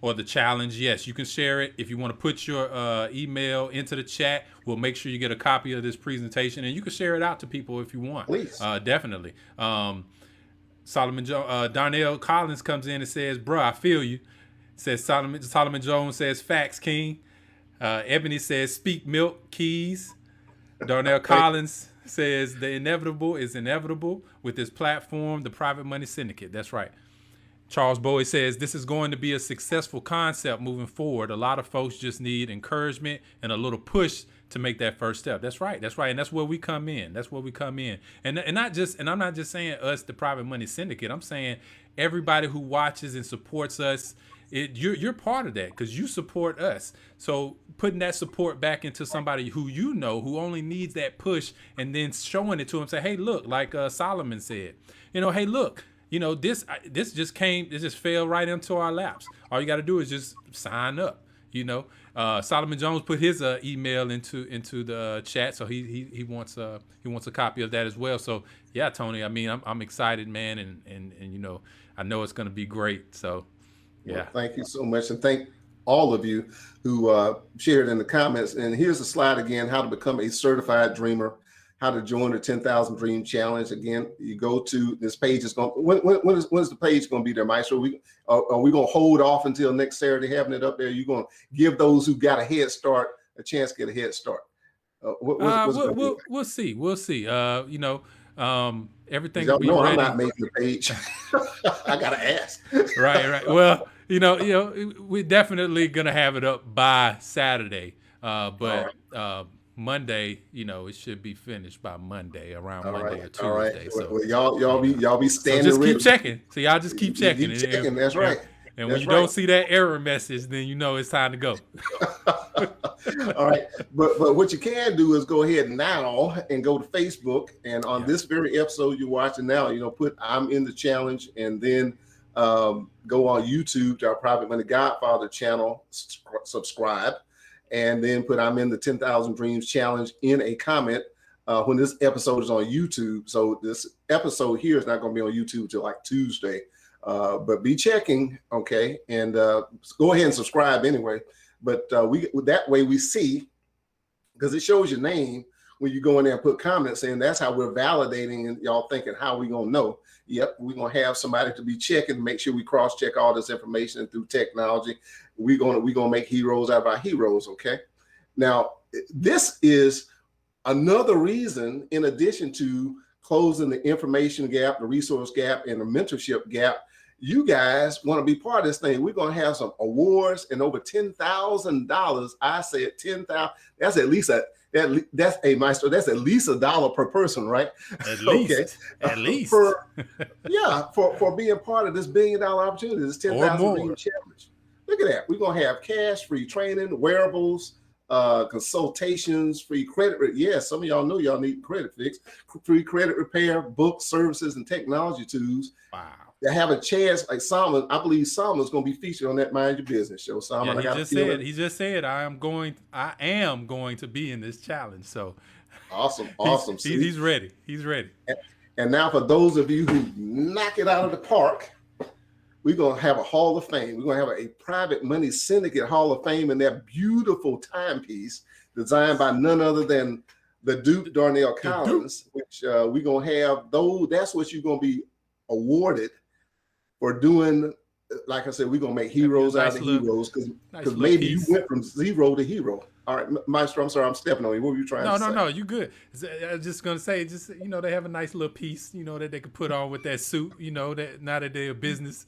or the challenge. Yes, you can share it. If you want to put your email into the chat, we'll make sure you get a copy of this presentation, and you can share it out to people if you want. Please. Definitely. Darnell Collins comes in and says, "Bruh, I feel you." Says Solomon Jones says, "Facts, King." Ebony says, "Speak milk, keys." Darnell Collins says, "The inevitable is inevitable with this platform, the Private Money Syndicate." That's right. Charles Bowie says, this is going to be a successful concept moving forward. A lot of folks just need encouragement and a little push to make that first step. That's right. That's right. And that's where we come in. That's where we come in. And not just, and I'm not just saying us, the Private Money Syndicate. I'm saying everybody who watches and supports us. You're part of that because you support us. So putting that support back into somebody who you know who only needs that push, and then showing it to him, say, hey, look, like Solomon said, hey, look, this just fell right into our laps. All you got to do is just sign up. Solomon Jones put his email into the chat, so he wants a copy of that as well. So yeah, Tony, I mean, I'm excited, man, and I know it's going to be great. So yeah, well, thank you so much, and thank all of you who shared in the comments. And here's the slide again: how to become a certified dreamer, how to join the 10,000 Dream Challenge. Again, you go to this page. Is going. When is the page going to be there, Maestro? Are we going to hold off until next Saturday, having it up there? You're going to give those who got a head start a chance to get a head start. We'll see. We'll see. Everything will be ready. I'm not making the page. I gotta ask. Right. Well, we're definitely gonna have it up by Saturday. But Monday, it should be finished by Monday, around Monday or Tuesday. All right. So well, y'all be standing. So just keep checking. So y'all just keep checking. Keep checking. That's right. And when you don't see that error message, then it's time to go. All right. But what you can do is go ahead now and go to Facebook. And on this very episode you're watching now, put I'm in the challenge, and then go on YouTube to our Private Money Godfather channel, subscribe, and then put I'm in the 10,000 Dreams Challenge in a comment when this episode is on YouTube. So this episode here is not going to be on YouTube till like Tuesday. But be checking, okay, and go ahead and subscribe anyway. But that way we see, because it shows your name when you go in there and put comments in. That's how we're validating, and y'all thinking, how we gonna know? Yep, we're gonna have somebody to be checking, make sure we cross check all this information through technology. We're gonna make heroes out of our heroes, okay? Now this is another reason, in addition to closing the information gap, the resource gap, and the mentorship gap, you guys want to be part of this thing. We're going to have some awards and over $10,000. I said 10,000. That's at least that's a Maestro. That's at least $1 per person, right? At least, at least. for being part of this $1 billion opportunity, this 10,000 Dream Challenge. Look at that. We're going to have cash, free training, wearables, consultations, free credit. Yes, some of y'all know y'all need credit fix, free credit repair, books, services, and technology tools. Wow. To have a chance, like Solomon, I believe Solomon's going to be featured on that Mind Your Business show. Solomon, he just said, I am going to be in this challenge. So awesome. He's ready. He's ready. And now for those of you who knock it out of the park, we're going to have a Hall of Fame. We're going to have a Private Money Syndicate Hall of Fame, and that beautiful timepiece designed by none other than the Duke Darnell Collins, which we're going to have. That's what you're going to be awarded for doing. Like I said, we're going to make heroes out of heroes, because maybe you went from zero to hero. All right, Maestro, I'm sorry, I'm stepping on you. What were you trying to say? No, you good. I was just going to say, they have a nice little piece, that they could put on with that suit, that now that they're a business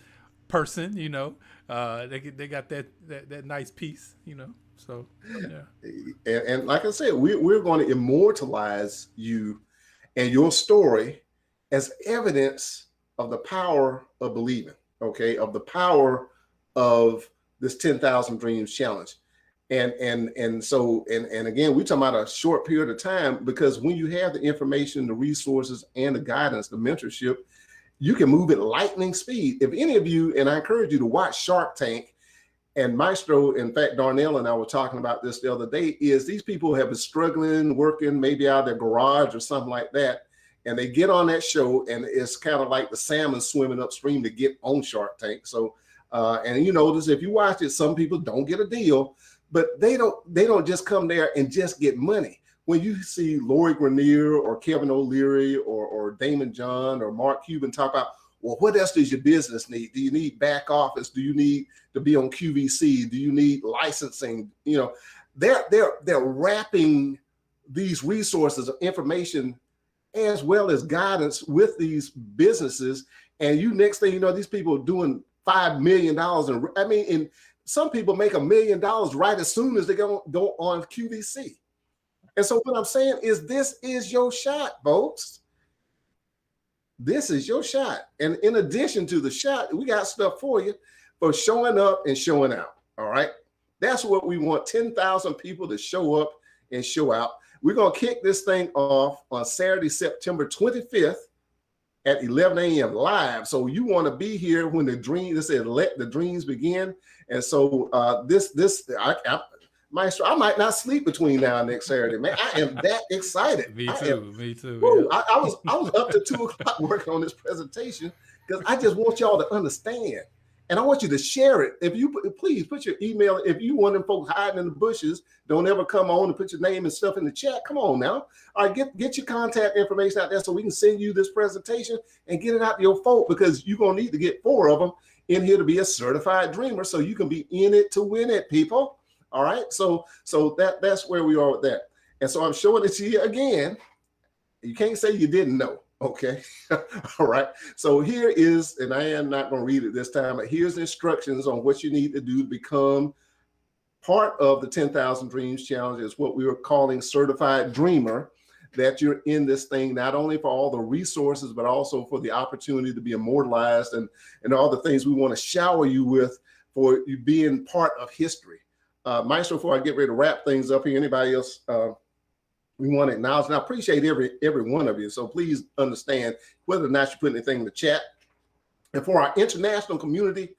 person, they got that nice piece, so yeah. And like I said, we're going to immortalize you and your story as evidence of the power of believing, okay, of the power of this 10,000 Dreams Challenge. And so again, we're talking about a short period of time, because when you have the information, the resources, and the guidance, the mentorship, you can move at lightning speed. If any of you, and I encourage you to watch Shark Tank, and Maestro, in fact, Darnell and I were talking about this the other day, is these people have been struggling, working maybe out of their garage or something like that. And they get on that show, and it's kind of like the salmon swimming upstream to get on Shark Tank. So, and you notice if you watch it, some people don't get a deal, but they don't just come there and just get money. When you see Lori Grenier or Kevin O'Leary or Damon John or Mark Cuban talk about, well, what else does your business need? Do you need back office? Do you need to be on QVC? Do you need licensing? They're wrapping these resources of information as well as guidance with these businesses, And you next thing you know, these people are doing $5 million. And some people make $1 million right as soon as they go on QVC. And so what I'm saying is this is your shot, folks. This is your shot. And in addition to the shot, we got stuff for you for showing up and showing out. All right. That's what we want. 10,000 people to show up and show out. We're going to kick this thing off on Saturday, September 25th at 11 a.m. live. So you want to be here when the dream, it says, let the dreams begin. And so Maestro, I might not sleep between now and next Saturday, man. I am that excited. Me too. Woo, yeah. I was up to 2 o'clock working on this presentation because I just want y'all to understand. And I want you to share it. If you please put your email, if you want them folks hiding in the bushes, don't ever come on and put your name and stuff in the chat. Come on now. All right, get your contact information out there so we can send you this presentation and get it out to your folk, because you're going to need to get 4 of them in here to be a certified dreamer so you can be in it to win it, people. All right. So that's where we are with that. And so I'm showing it to you again. You can't say you didn't know. Okay. All right. So here is, and I am not going to read it this time, but here's the instructions on what you need to do to become part of the 10,000 Dreams Challenge. Is what we were calling Certified Dreamer, that you're in this thing, not only for all the resources, but also for the opportunity to be immortalized and all the things we want to shower you with for you being part of history. Maestro, before I get ready to wrap things up here, anybody else we want to acknowledge? And I appreciate every one of you. So please understand whether or not you put anything in the chat. And for our international community,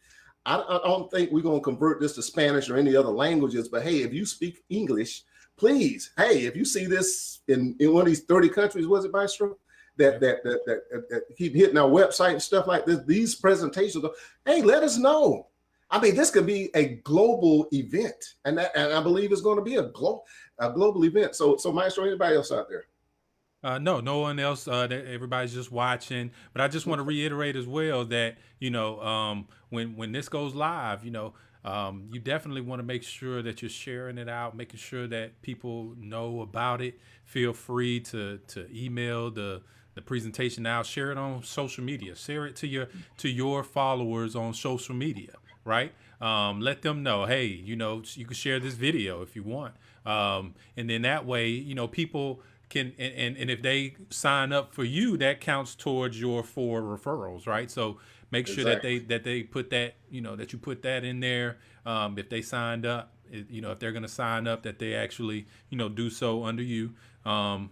I don't think we're going to convert this to Spanish or any other languages. But hey, if you speak English, please, hey, if you see this in one of these 30 countries, was it, Maestro? That keep hitting our website and stuff like this, these presentations, hey, let us know. I mean, this could be a global event, and I believe it's going to be a global event. So Maestro, anybody else out there? No one else. Everybody's just watching. But I just want to reiterate as well that, when this goes live, you definitely want to make sure that you're sharing it out, making sure that people know about it. Feel free to email the presentation out, share it on social media, share it to your followers on social media. Right? Let them know, hey, you can share this video if you want. And then that way, people can, and if they sign up for you, that counts towards your 4 referrals, right? So make sure Exactly. that they put that, that you put that in there. If they signed up, if they're going to sign up, that they actually, do so under you. And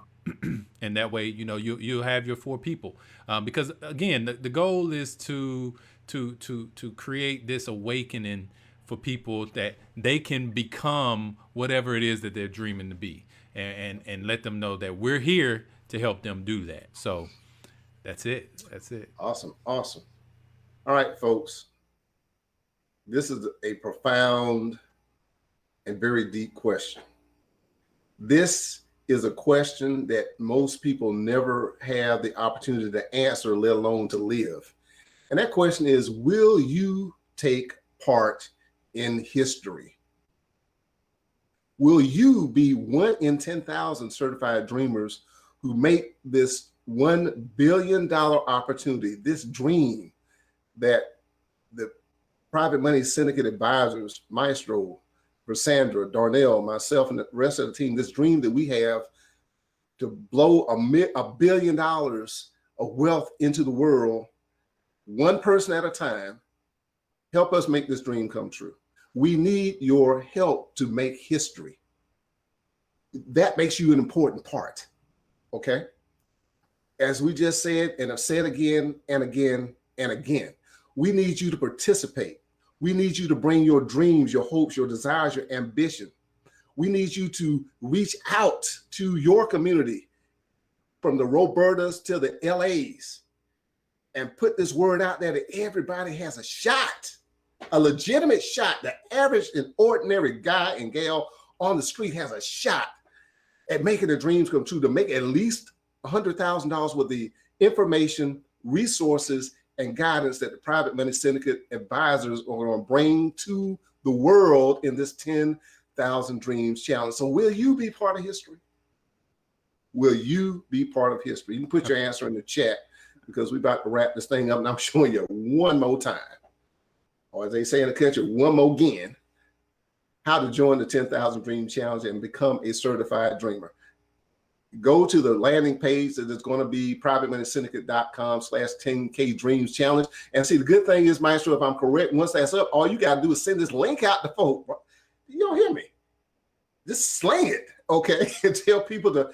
that way, you'll have your 4 people. Because again, the goal is to create this awakening for people that they can become whatever it is that they're dreaming to be, and let them know that we're here to help them do that. So that's it. Awesome. All right, folks. This is a profound and very deep question. This is a question that most people never have the opportunity to answer, let alone to live. And that question is, will you take part in history? Will you be 1 in 10,000 certified dreamers who make this $1 billion opportunity, this dream that the Private Money Syndicate advisors, Maestro, Sandra, Darnell, myself, and the rest of the team, this dream that we have to blow $1 billion of wealth into the world, one person at a time, help us make this dream come true. We need your help to make history. That makes you an important part, okay? As we just said, and I've said again and again and again, we need you to participate. We need you to bring your dreams, your hopes, your desires, your ambition. We need you to reach out to your community, from the Robertas to the LAs, and put this word out there that everybody has a shot, a legitimate shot. The average and ordinary guy and gal on the street has a shot at making their dreams come true, to make at least $100,000 with the information, resources, and guidance that the Private Money Syndicate advisors are going to bring to the world in this 10,000 Dreams Challenge. So will you be part of history? Will you be part of history? You can put your answer in the chat. because we're about to wrap this thing up, and I'm showing you one more time, or as they say in the country, one more again, how to join the 10,000 Dream Challenge and become a certified dreamer. Go to the landing page that is going to be privatemoneysyndicate.com/10K Dreams Challenge. And see, the good thing is, Maestro, if I'm correct, once that's up, all you got to do is send this link out to folks. You don't hear me. Just slang it, okay? And tell people to,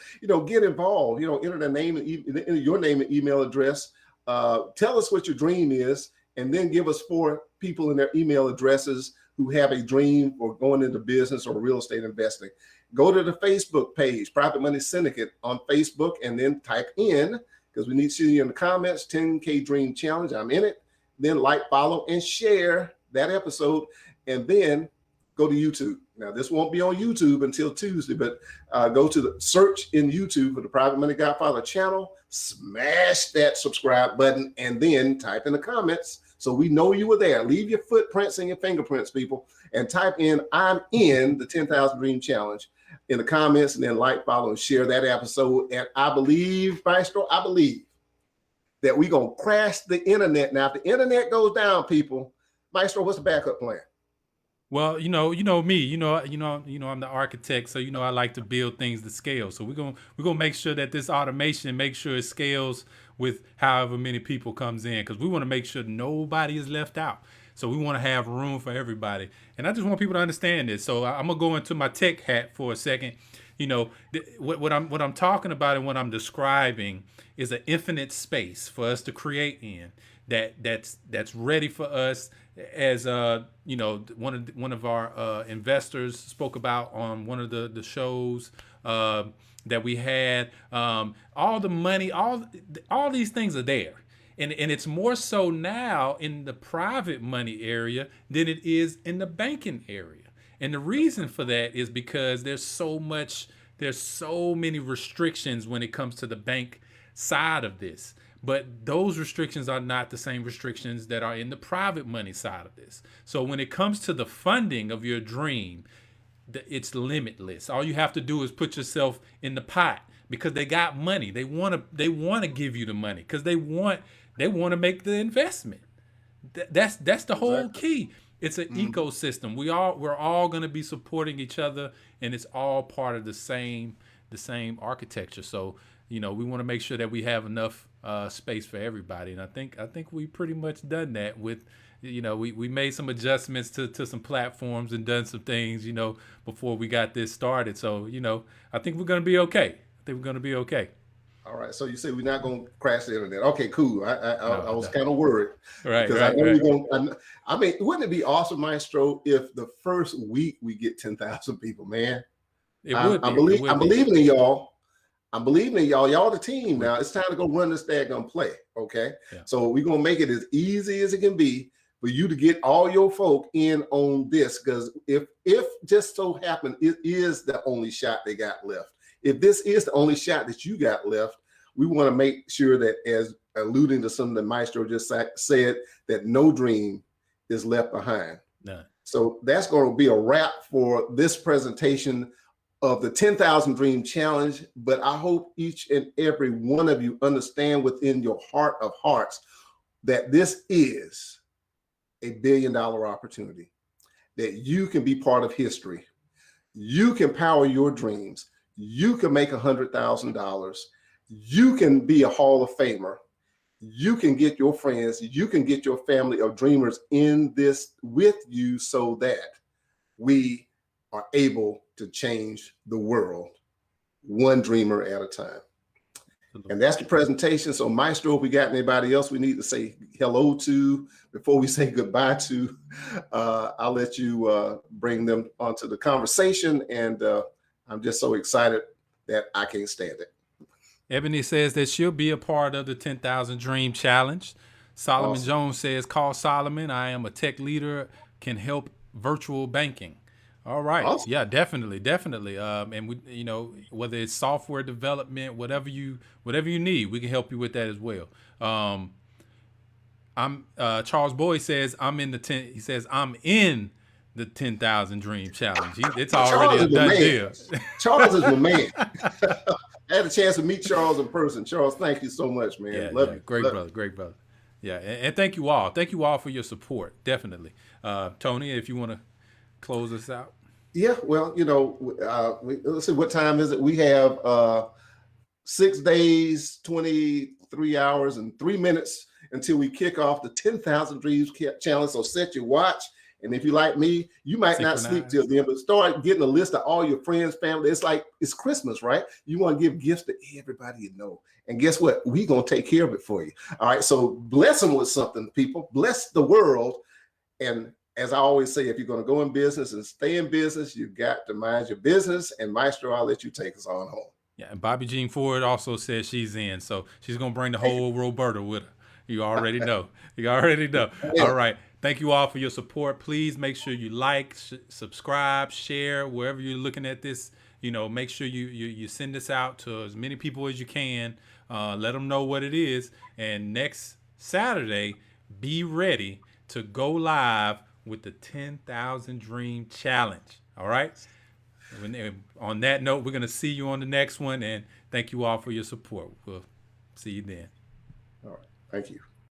get involved. Enter their name and enter your name and email address. Tell us what your dream is, and then give us 4 people in their email addresses who have a dream for going into business or real estate investing. Go to the Facebook page, Private Money Syndicate on Facebook, and then type in, because we need to see you in the comments, 10K Dream Challenge. I'm in it. Then like, follow, and share that episode, and then go to YouTube. Now, this won't be on YouTube until Tuesday, but go to the search in YouTube for the Private Money Godfather channel, smash that subscribe button, and then type in the comments so we know you were there. Leave your footprints and your fingerprints, people, and type in, I'm in the 10,000 Dream Challenge in the comments, and then like, follow, and share that episode. And I believe, Maestro, I believe that we're going to crash the internet. Now, if the internet goes down, people, Maestro, what's the backup plan? Well, me, I'm the architect, so I like to build things to scale. So we're gonna make sure that this automation, make sure it scales with however many people comes in, because we want to make sure nobody is left out. So we want to have room for everybody, and I just want people to understand this. So I'm gonna go into my tech hat for a second. What I'm talking about and what I'm describing is an infinite space for us to create in that's ready for us. As one of our investors spoke about on one of the shows that we had, all the money, all these things are there, and it's more so now in the private money area than it is in the banking area. And the reason for that is because there's so many restrictions when it comes to the bank side of this. But those restrictions are not the same restrictions that are in the private money side of this. So when it comes to the funding of your dream, it's limitless. All you have to do is put yourself in the pot, because they got money. They want to give you the money because they want to make the investment. That's the whole key. It's an ecosystem. We're all going to be supporting each other, and it's all part of the same architecture. So we want to make sure that we have enough space for everybody, and I think we pretty much done that with, we made some adjustments to some platforms and done some things, before we got this started. So I think we're gonna be okay. All right. So you say we're not gonna crash the internet? Okay, cool. I was kind of worried, right? Because I know we're gonna. I mean, wouldn't it be awesome, Maestro, if the first week we get 10,000 people, man? I'm believing in y'all. I'm believing in y'all. Y'all the team now. It's time to go run this daggone play, okay? Yeah. So we're going to make it as easy as it can be for you to get all your folk in on this, because if just so happen it is the only shot they got left, if this is the only shot that you got left, we want to make sure that, as alluding to something that Maestro just said, that no dream is left behind. None. So that's going to be a wrap for this presentation of the 10,000 Dream Challenge. But I hope each and every one of you understand within your heart of hearts that this is a $1 billion opportunity, that you can be part of history. You can power your dreams. You can make $100,000. You can be a Hall of Famer. You can get your friends, you can get your family of dreamers in this with you, so that we are able to change the world one dreamer at a time. And that's the presentation. So Maestro, if we got anybody else we need to say hello to before we say goodbye to, I'll let you bring them onto the conversation. And I'm just so excited that I can't stand it. Ebony says that she'll be a part of the 10,000 Dream Challenge. Solomon awesome. Jones says, call Solomon. I am a tech leader, can help virtual banking. All right. Awesome. Yeah, definitely. And we, whether it's software development, whatever you need, we can help you with that as well. Charles Boyd says I'm in the 10,000 Dream Challenge. It's already a done deal. Charles is the man. I had a chance to meet Charles in person. Charles, thank you so much, man. Yeah, Love yeah, you. great Love brother, great brother. Yeah, and thank you all. Thank you all for your support. Definitely, Tony, if you want to close us out. Yeah, well, let's see, what time is it? We have 6 days, 23 hours, and 3 minutes until we kick off the 10,000 Dreams Challenge. So set your watch. And if you like me, you might not sleep till then, but start getting a list of all your friends, family. It's like it's Christmas, right? You want to give gifts to everybody you know. And guess what? We're going to take care of it for you. All right. So bless them with something, people. Bless the world. And as I always say, if you're going to go in business and stay in business, you got to mind your business. And Maestro, I'll let you take us on home. Yeah, and Bobby Jean Ford also says she's in, so she's gonna bring the whole Roberta with her. You already know. You already know. Yeah. All right. Thank you all for your support. Please make sure you like, subscribe, share wherever you're looking at this. Make sure you send this out to as many people as you can. Let them know what it is. And next Saturday, be ready to go live with the 10,000 Dream Challenge. All right. On that note, we're going to see you on the next one, and thank you all for your support. We'll see you then. All right. Thank you.